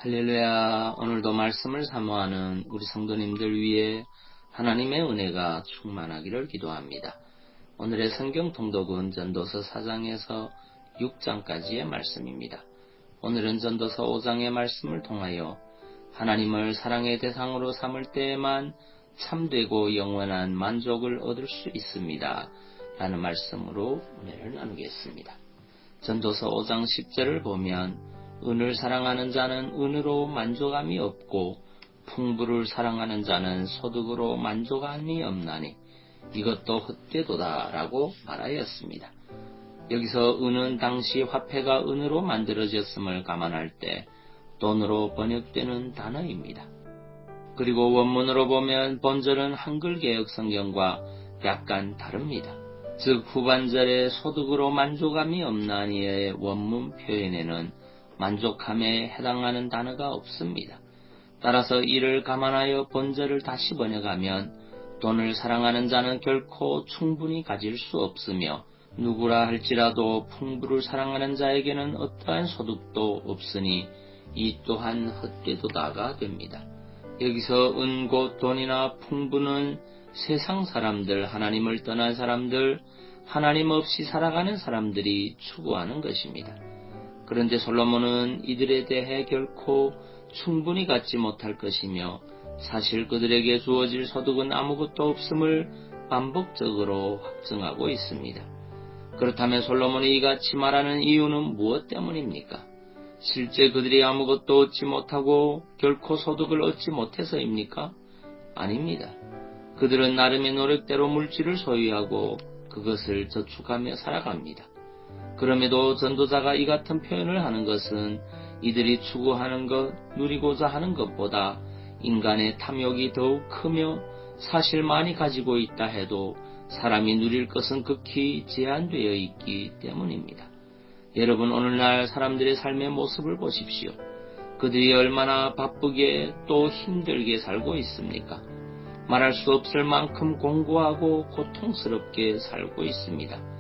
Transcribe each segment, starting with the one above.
할렐루야. 오늘도 말씀을 사모하는 우리 성도님들 위해 하나님의 은혜가 충만하기를 기도합니다. 오늘의 성경 통독은 전도서 4장에서 6장까지의 말씀입니다. 오늘은 전도서 5장의 말씀을 통하여 하나님을 사랑의 대상으로 삼을 때에만 참되고 영원한 만족을 얻을 수 있습니다. 라는 말씀으로 은혜를 나누겠습니다. 전도서 5장 10절을 보면 은을 사랑하는 자는 은으로 만족함이 없고 풍부를 사랑하는 자는 소득으로 만족함이 없나니 이것도 헛되도다 라고 말하였습니다. 여기서 은은 당시 화폐가 은으로 만들어졌음을 감안할 때 돈으로 번역되는 단어입니다. 그리고 원문으로 보면 본절은 한글 개역 성경과 약간 다릅니다. 즉 후반절에 소득으로 만족함이 없나니의 원문 표현에는 만족함에 해당하는 단어가 없습니다. 따라서 이를 감안하여 본절을 다시 번역하면 돈을 사랑하는 자는 결코 충분히 가질 수 없으며 누구라 할지라도 풍부를 사랑하는 자에게는 어떠한 소득도 없으니 이 또한 헛되도다가 됩니다. 여기서 은 곧 돈이나 풍부는 세상 사람들, 하나님을 떠난 사람들, 하나님 없이 살아가는 사람들이 추구하는 것입니다. 그런데 솔로몬은 이들에 대해 결코 충분히 갖지 못할 것이며 사실 그들에게 주어질 소득은 아무것도 없음을 반복적으로 확증하고 있습니다. 그렇다면 솔로몬이 이같이 말하는 이유는 무엇 때문입니까? 실제 그들이 아무것도 얻지 못하고 결코 소득을 얻지 못해서입니까? 아닙니다. 그들은 나름의 노력대로 물질을 소유하고 그것을 저축하며 살아갑니다. 그럼에도 전도자가 이 같은 표현을 하는 것은 이들이 추구하는 것, 누리고자 하는 것보다 인간의 탐욕이 더욱 크며 사실 많이 가지고 있다 해도 사람이 누릴 것은 극히 제한되어 있기 때문입니다. 여러분, 오늘날 사람들의 삶의 모습을 보십시오. 그들이 얼마나 바쁘게 또 힘들게 살고 있습니까? 말할 수 없을 만큼 공고하고 고통스럽게 살고 있습니다.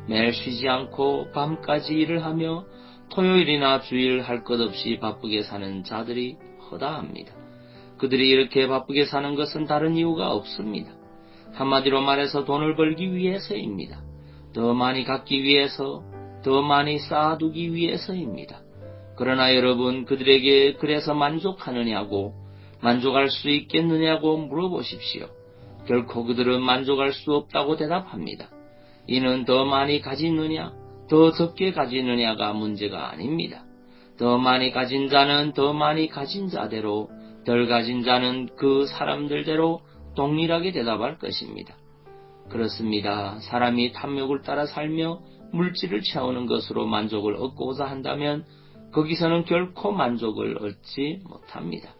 매일 쉬지 않고 밤까지 일을 하며 토요일이나 주일 할 것 없이 바쁘게 사는 자들이 허다합니다. 그들이 이렇게 바쁘게 사는 것은 다른 이유가 없습니다. 한마디로 말해서 돈을 벌기 위해서입니다. 더 많이 갖기 위해서, 더 많이 쌓아두기 위해서입니다. 그러나 여러분, 그들에게 그래서 만족하느냐고, 만족할 수 있겠느냐고 물어보십시오. 결코 그들은 만족할 수 없다고 대답합니다. 이는 더 많이 가지느냐, 더 적게 가지느냐가 문제가 아닙니다. 더 많이 가진 자는 더 많이 가진 자대로, 덜 가진 자는 그 사람들대로 동일하게 대답할 것입니다. 그렇습니다. 사람이 탐욕을 따라 살며 물질을 채우는 것으로 만족을 얻고자 한다면 거기서는 결코 만족을 얻지 못합니다.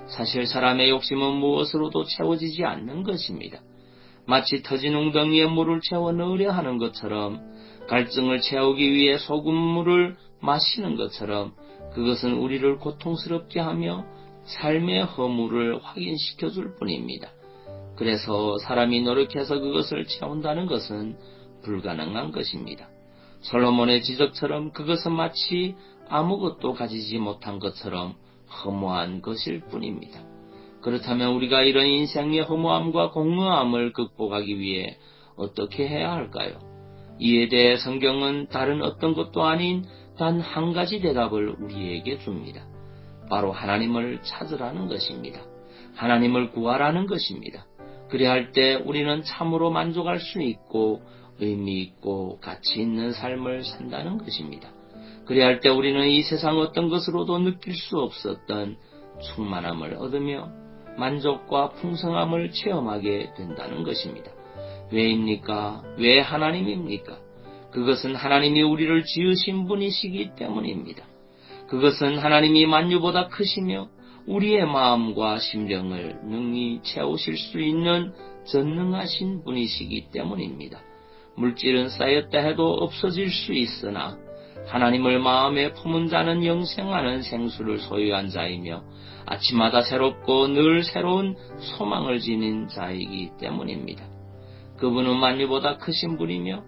사실 사람의 욕심은 무엇으로도 채워지지 않는 것입니다. 마치 터진 웅덩이에 물을 채워 넣으려 하는 것처럼 갈증을 채우기 위해 소금물을 마시는 것처럼 그것은 우리를 고통스럽게 하며 삶의 허물을 확인시켜 줄 뿐입니다. 그래서 사람이 노력해서 그것을 채운다는 것은 불가능한 것입니다. 솔로몬의 지적처럼 그것은 마치 아무것도 가지지 못한 것처럼 허무한 것일 뿐입니다. 그렇다면 우리가 이런 인생의 허무함과 공허함을 극복하기 위해 어떻게 해야 할까요? 이에 대해 성경은 다른 어떤 것도 아닌 단 한 가지 대답을 우리에게 줍니다. 바로 하나님을 찾으라는 것입니다. 하나님을 구하라는 것입니다. 그리할 때 우리는 참으로 만족할 수 있고 의미 있고 가치 있는 삶을 산다는 것입니다. 그리할 때 우리는 이 세상 어떤 것으로도 느낄 수 없었던 충만함을 얻으며 만족과 풍성함을 체험하게 된다는 것입니다. 왜입니까? 왜 하나님입니까? 그것은 하나님이 우리를 지으신 분이시기 때문입니다. 그것은 하나님이 만유보다 크시며 우리의 마음과 심령을 능히 채우실 수 있는 전능하신 분이시기 때문입니다. 물질은 쌓였다 해도 없어질 수 있으나 하나님을 마음에 품은 자는 영생하는 생수를 소유한 자이며 아침마다 새롭고 늘 새로운 소망을 지닌 자이기 때문입니다. 그분은 만유보다 크신 분이며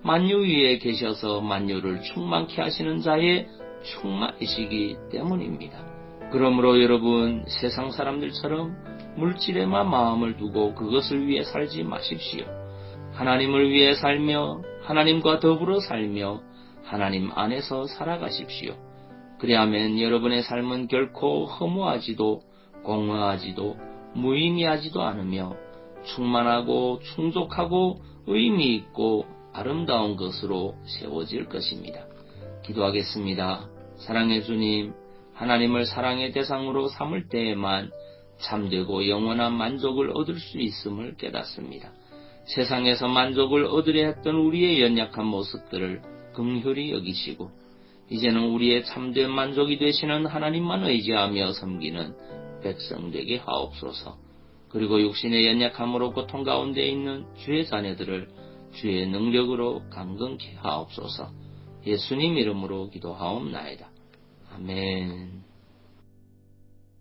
만유 위에 계셔서 만유를 충만케 하시는 자의 충만이시기 때문입니다. 그러므로 여러분, 세상 사람들처럼 물질에만 마음을 두고 그것을 위해 살지 마십시오. 하나님을 위해 살며 하나님과 더불어 살며 하나님 안에서 살아가십시오. 그리하면 여러분의 삶은 결코 허무하지도 공허하지도 무의미하지도 않으며 충만하고 충족하고 의미 있고 아름다운 것으로 세워질 것입니다. 기도하겠습니다. 사랑의 주님, 하나님을 사랑의 대상으로 삼을 때에만 참되고 영원한 만족을 얻을 수 있음을 깨닫습니다. 세상에서 만족을 얻으려 했던 우리의 연약한 모습들을 긍휼히 여기시고 이제는 우리의 참된 만족이 되시는 하나님만 의지하며 섬기는 백성 되게 하옵소서. 그리고 육신의 연약함으로 고통 가운데 있는 주의 자녀들을 주의 능력으로 강건케 하옵소서. 예수님 이름으로 기도하옵나이다. 아멘.